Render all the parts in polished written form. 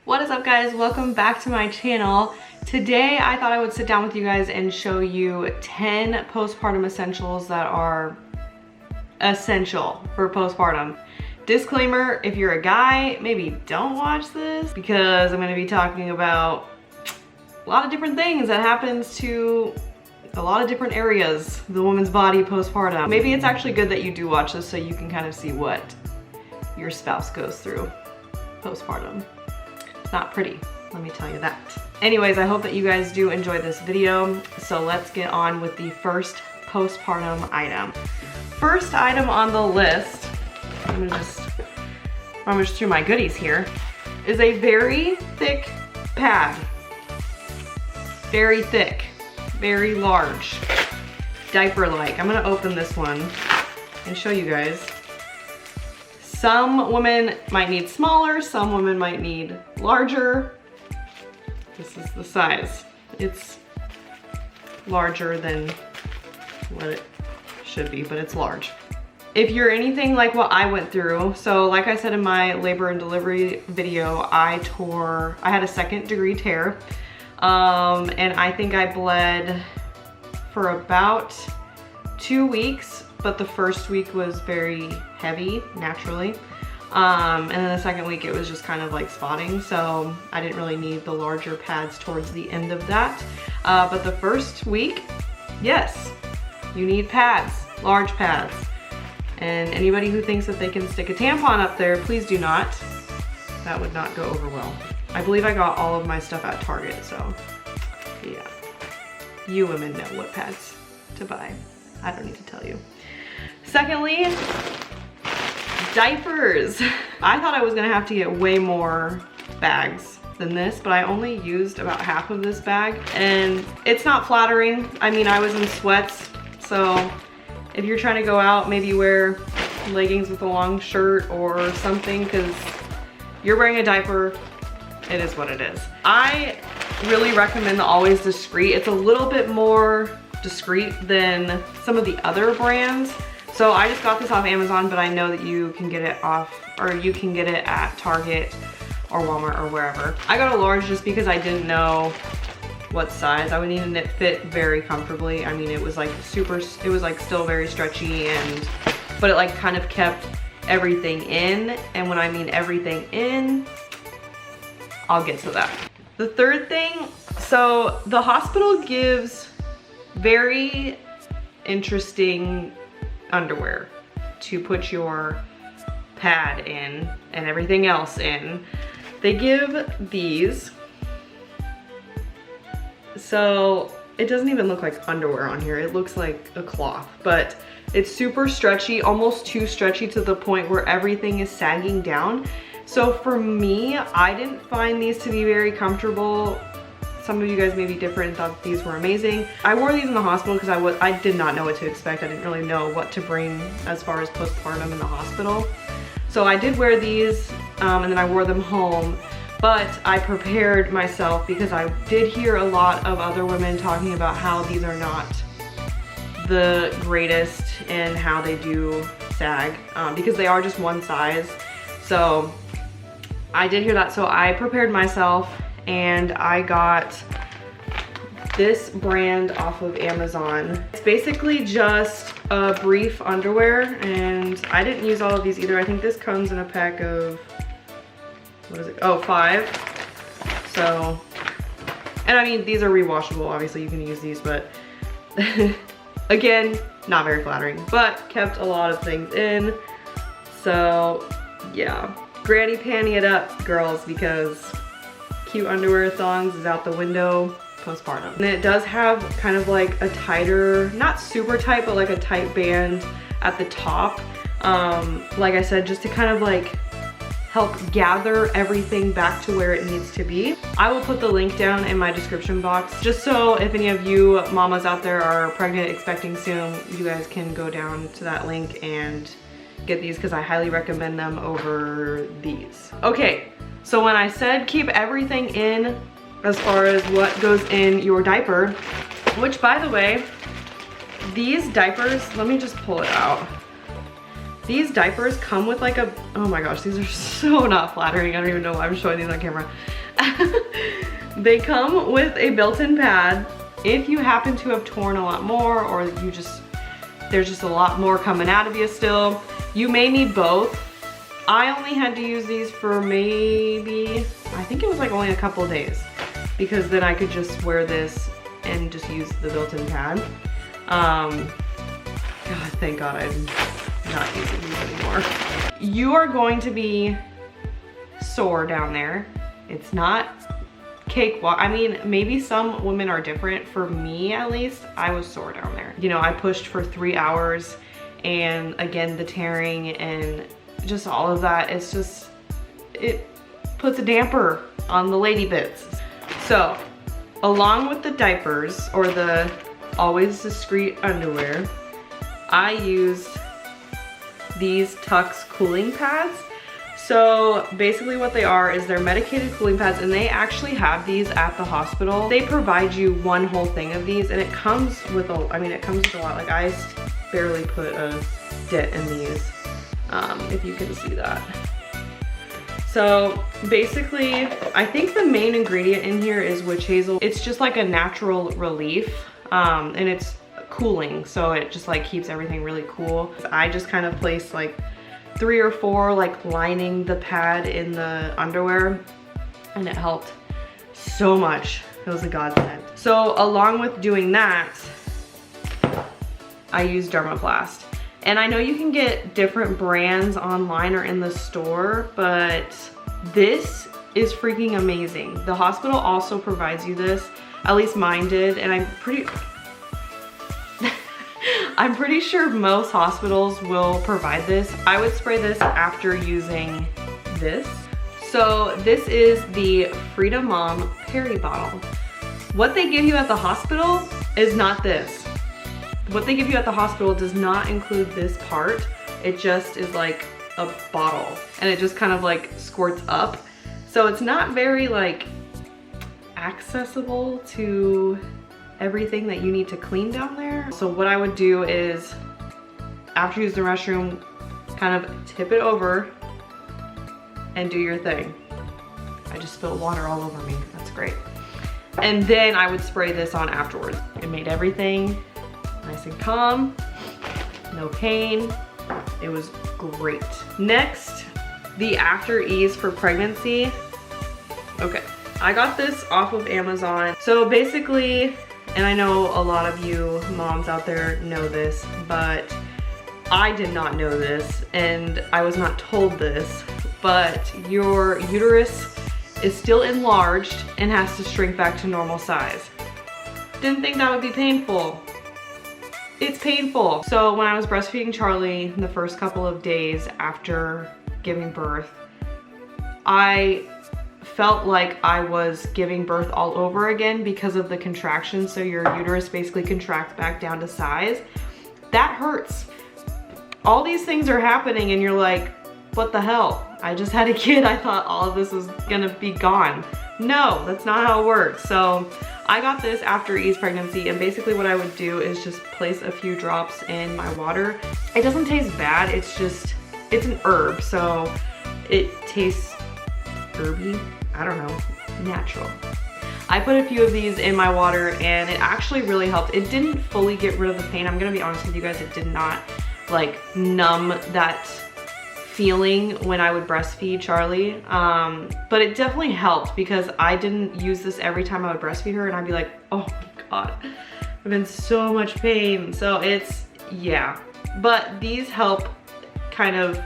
What is up, guys? Welcome back to my channel. Today I thought I would sit down with you guys and show you 10 postpartum essentials that are essential for postpartum. Disclaimer, if you're a guy, maybe don't watch this because I'm going to be talking about a lot of different things that happens to a lot of different areas of the woman's body postpartum. Maybe it's actually good that you do watch this so you can kind of see what your spouse goes through postpartum. It's not pretty, let me tell you that. Anyways, I hope that you guys do enjoy this video. So let's get on with the first postpartum item. First item on the list, I'm gonna just rummage through my goodies here, is a very thick pad. Very thick, very large, diaper-like. I'm gonna open this one and show you guys. Some women might need smaller, some women might need larger. This is the size. It's larger than what it should be, but it's large. If you're anything like what I went through, so like I said in my labor and delivery video, I had a 2nd-degree tear. And I think I bled for about 2 weeks, but the first week was very heavy, naturally. And then the second week it was just kind of like spotting, so I didn't really need the larger pads towards the end of that. But the first week, yes, you need pads, large pads. And anybody who thinks that they can stick a tampon up there, please do not. That would not go over well. I believe I got all of my stuff at Target, so yeah. You women know what pads to buy. I don't need to tell you. Secondly, diapers. I thought I was gonna have to get way more bags than this, but I only used about half of this bag, and it's not flattering. I mean, I was in sweats, so if you're trying to go out, maybe wear leggings with a long shirt or something, because you're wearing a diaper. It is what it is. I really recommend the Always Discreet. It's a little bit more discreet than some of the other brands. So I just got this off Amazon, but I know that you can get it you can get it at Target or Walmart or wherever. I got a large just because I didn't know what size I would need, and it fit very comfortably. I mean, it was like it was like still very stretchy, but it like kind of kept everything in. And when I mean everything in, I'll get to that. The third thing, so the hospital gives very interesting underwear to put your pad in and everything else in. They give these. So it doesn't even look like underwear on here. It looks like a cloth, but it's super stretchy, almost too stretchy to the point where everything is sagging down. So for me, I didn't find these to be very comfortable. Some of you guys may be different and thought these were amazing. I wore these in the hospital because I did not know what to expect. I didn't really know what to bring as far as postpartum in the hospital. So I did wear these and then I wore them home, but I prepared myself because I did hear a lot of other women talking about how these are not the greatest and how they do sag because they are just one size. So I did hear that, so I prepared myself and I got this brand off of Amazon. It's basically just a brief underwear, and I didn't use all of these either. I think this comes in a pack of, what is it? Oh, 5. So, and I mean, these are rewashable. Obviously you can use these, but again, not very flattering, but kept a lot of things in. So yeah. Granny panty it up, girls, because cute underwear thongs is out the window postpartum. And it does have kind of like a tighter, not super tight, but like a tight band at the top. Like I said, just to kind of like help gather everything back to where it needs to be. I will put the link down in my description box, just so if any of you mamas out there are pregnant, expecting soon, you guys can go down to that link and get these, because I highly recommend them over these. Okay, so when I said keep everything in as far as what goes in your diaper, which by the way, these diapers, let me just pull it out. These diapers come with like a, oh my gosh, these are so not flattering. I don't even know why I'm showing these on camera. They come with a built-in pad. If you happen to have torn a lot more, or you just, there's just a lot more coming out of you still, you may need both. I only had to use these for maybe, I think it was like only a couple of days, because then I could just wear this and just use the built-in pad. God, thank God I'm not using these anymore. You are going to be sore down there. It's not cakewalk. I mean, maybe some women are different. For me, at least, I was sore down there. You know, I pushed for 3 hours, and again, the tearing and just all of that, it's just, it puts a damper on the lady bits. So, along with the diapers, or the always discreet underwear, I used these Tux cooling pads. So basically what they are is they're medicated cooling pads, and they actually have these at the hospital. They provide you one whole thing of these, and it comes with a, I mean, it comes with a lot. Like, I barely put a dent in these, if you can see that. So basically, I think the main ingredient in here is witch hazel. It's just like a natural relief, and it's cooling, so it just like keeps everything really cool. I just kind of placed like 3 or 4 like lining the pad in the underwear, and it helped so much. It was a godsend. So along with doing that, I used Dermoplast. And I know you can get different brands online or in the store, but this is freaking amazing. The hospital also provides you this, at least mine did, and I'm pretty sure most hospitals will provide this. I would spray this after using this. So this is the Frida Mom Peri bottle. What they give you at the hospital is not this. What they give you at the hospital does not include this part. It just is like a bottle, and it just kind of like squirts up. So it's not very like accessible to everything that you need to clean down there. So what I would do is, after you use the restroom, kind of tip it over and do your thing. I just spilled water all over me. That's great. And then I would spray this on afterwards. It made everything nice and calm, no pain. It was great. Next, the After Ease for pregnancy. Okay, I got this off of Amazon. So basically, and I know a lot of you moms out there know this, but I did not know this, and I was not told this, but your uterus is still enlarged and has to shrink back to normal size. Didn't think that would be painful. It's painful. So when I was breastfeeding Charlie the first couple of days after giving birth, I felt like I was giving birth all over again because of the contraction. So your uterus basically contracts back down to size. That hurts. All these things are happening and you're like, what the hell? I just had a kid. I thought all of this was gonna be gone. No, that's not how it works. So I got this After Ease pregnancy, and basically what I would do is just place a few drops in my water. It doesn't taste bad, it's just, it's an herb, so it tastes herby, I don't know, natural. I put a few of these in my water and it actually really helped. It didn't fully get rid of the pain. I'm gonna be honest with you guys, it did not like numb that feeling when I would breastfeed Charlie, but it definitely helped because I didn't use this every time I would breastfeed her, and I'd be like, oh my God, I'm in so much pain. So it's, yeah, but these help kind of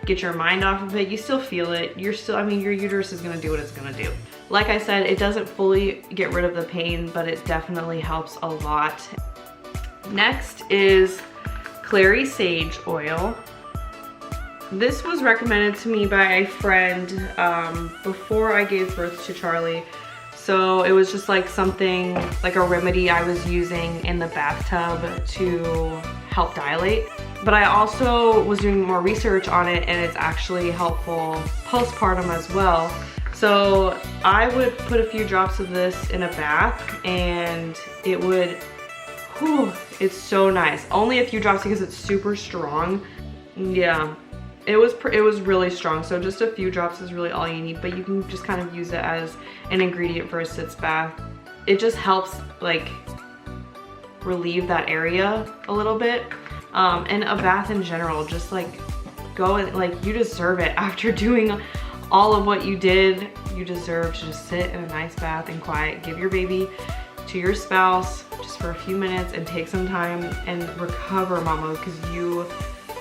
get your mind off of it. You still feel it. You're still, I mean, your uterus is gonna do what it's gonna do. Like I said, it doesn't fully get rid of the pain, but it definitely helps a lot. Next is Clary Sage Oil. This was recommended to me by a friend before I gave birth to Charlie. So it was just like something, like a remedy I was using in the bathtub to help dilate. But I also was doing more research on it, and it's actually helpful postpartum as well. So I would put a few drops of this in a bath, and it would, whew, it's so nice. Only a few drops because it's super strong. Yeah, it was really strong. So just a few drops is really all you need, but you can just kind of use it as an ingredient for a sitz bath. It just helps like relieve that area a little bit. And a bath in general, just like go and like, you deserve it after doing all of what you did. You deserve to just sit in a nice bath and quiet, give your baby to your spouse just for a few minutes and take some time and recover, mama, because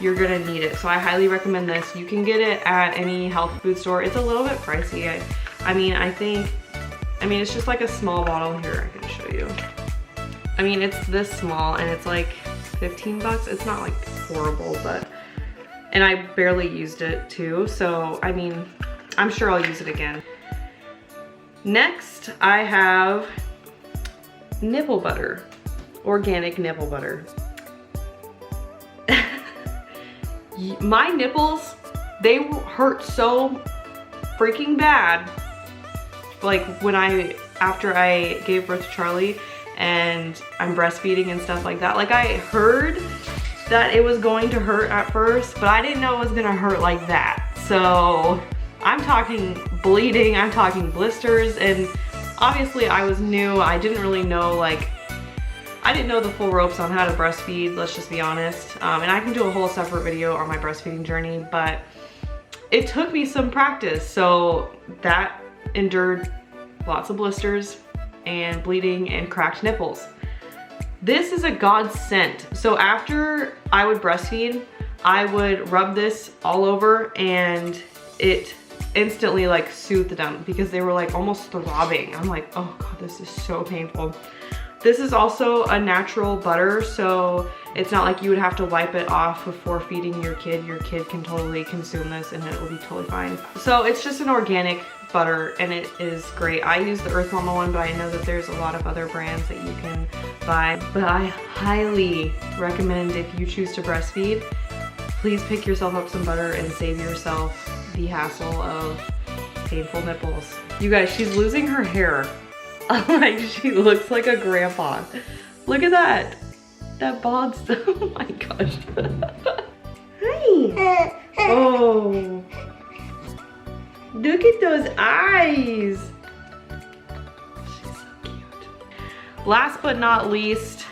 you're gonna need it. So I highly recommend this. You can get it at any health food store. It's a little bit pricey. I mean, it's just like a small bottle. Here, I can show you. I mean, it's this small and it's like 15 bucks. It's not like horrible, but, and I barely used it too. So, I mean, I'm sure I'll use it again. Next, I have nipple butter, organic nipple butter. My nipples, they hurt so freaking bad. Like after I gave birth to Charlie and I'm breastfeeding and stuff like that. Like I heard that it was going to hurt at first, but I didn't know it was gonna hurt like that. So I'm talking bleeding, I'm talking blisters, and obviously I was new. I didn't really know, like, I didn't know the full ropes on how to breastfeed, let's just be honest. And I can do a whole separate video on my breastfeeding journey, but it took me some practice. So that endured lots of blisters and bleeding and cracked nipples. This is a godsend. So after I would breastfeed, I would rub this all over and it instantly like soothed them because they were like almost throbbing. I'm like, oh God, this is so painful. This is also a natural butter, so it's not like you would have to wipe it off before feeding your kid. Your kid can totally consume this and it will be totally fine. So it's just an organic butter and it is great. I use the Earth Mama one, but I know that there's a lot of other brands that you can buy. But I highly recommend, if you choose to breastfeed, please pick yourself up some butter and save yourself the hassle of painful nipples. You guys, she's losing her hair. Like, she looks like a grandpa. Look at that. That bald stuff. Oh my gosh. Hi. Oh. Look at those eyes. She's so cute. Last but not least,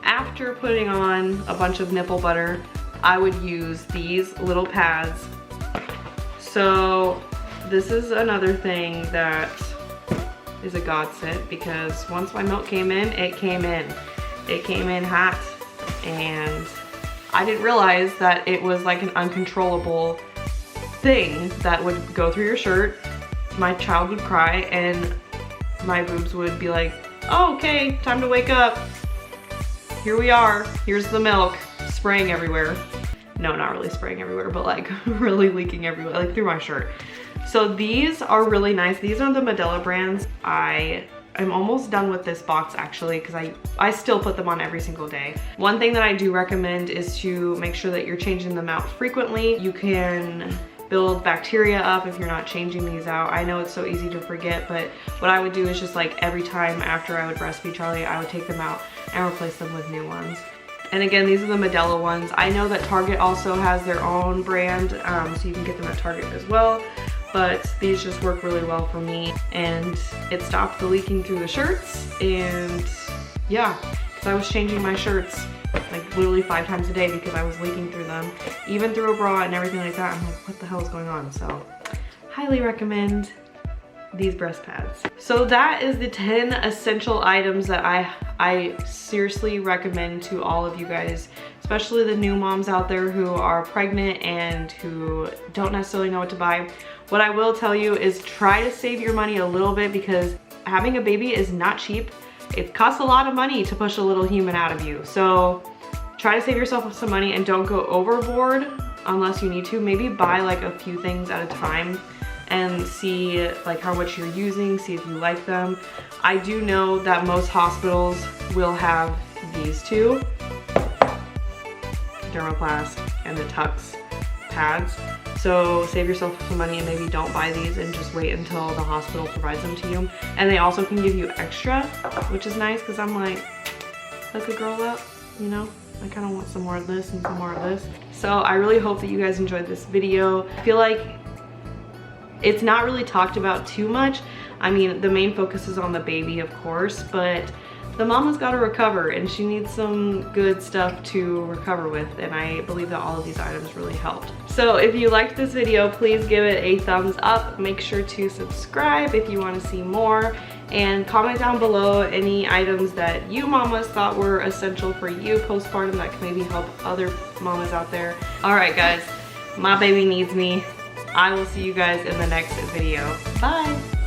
after putting on a bunch of nipple butter, I would use these little pads. So this is another thing that is a godsend, because once my milk came in, it came in. It came in hot, and I didn't realize that it was like an uncontrollable thing that would go through your shirt. My child would cry and my boobs would be like, oh, okay, time to wake up. Here we are, here's the milk, spraying everywhere. No, not really spraying everywhere, but like really leaking everywhere, like through my shirt. So these are really nice. These are the Medela brands. I'm almost done with this box actually, because I still put them on every single day. One thing that I do recommend is to make sure that you're changing them out frequently. You can build bacteria up if you're not changing these out. I know it's so easy to forget, but what I would do is just like every time after I would breastfeed Charlie, I would take them out and replace them with new ones. And again, these are the Medela ones. I know that Target also has their own brand, so you can get them at Target as well. But these just work really well for me, and it stopped the leaking through the shirts. And yeah, because I was changing my shirts like literally 5 times a day because I was leaking through them, even through a bra and everything like that. I'm like, what the hell is going on? So highly recommend these breast pads. So that is the 10 essential items that I seriously recommend to all of you guys, especially the new moms out there who are pregnant and who don't necessarily know what to buy. What I will tell you is try to save your money a little bit, because having a baby is not cheap. It costs a lot of money to push a little human out of you. So try to save yourself some money and don't go overboard unless you need to. Maybe buy like a few things at a time and see like how much you're using, see if you like them. I do know that most hospitals will have these two, Dermoplast and the Tux pads. So save yourself some money and maybe don't buy these and just wait until the hospital provides them to you. And they also can give you extra, which is nice, because I'm like, hook a girl up, you know? I kind of want some more of this and some more of this. So I really hope that you guys enjoyed this video. I feel like it's not really talked about too much. I mean, the main focus is on the baby, of course, but the mama's got to recover and she needs some good stuff to recover with, and I believe that all of these items really helped. So if you liked this video, please give it a thumbs up. Make sure to subscribe if you want to see more, and comment down below any items that you mamas thought were essential for you postpartum that can maybe help other mamas out there. All right guys, my baby needs me. I will see you guys in the next video. Bye.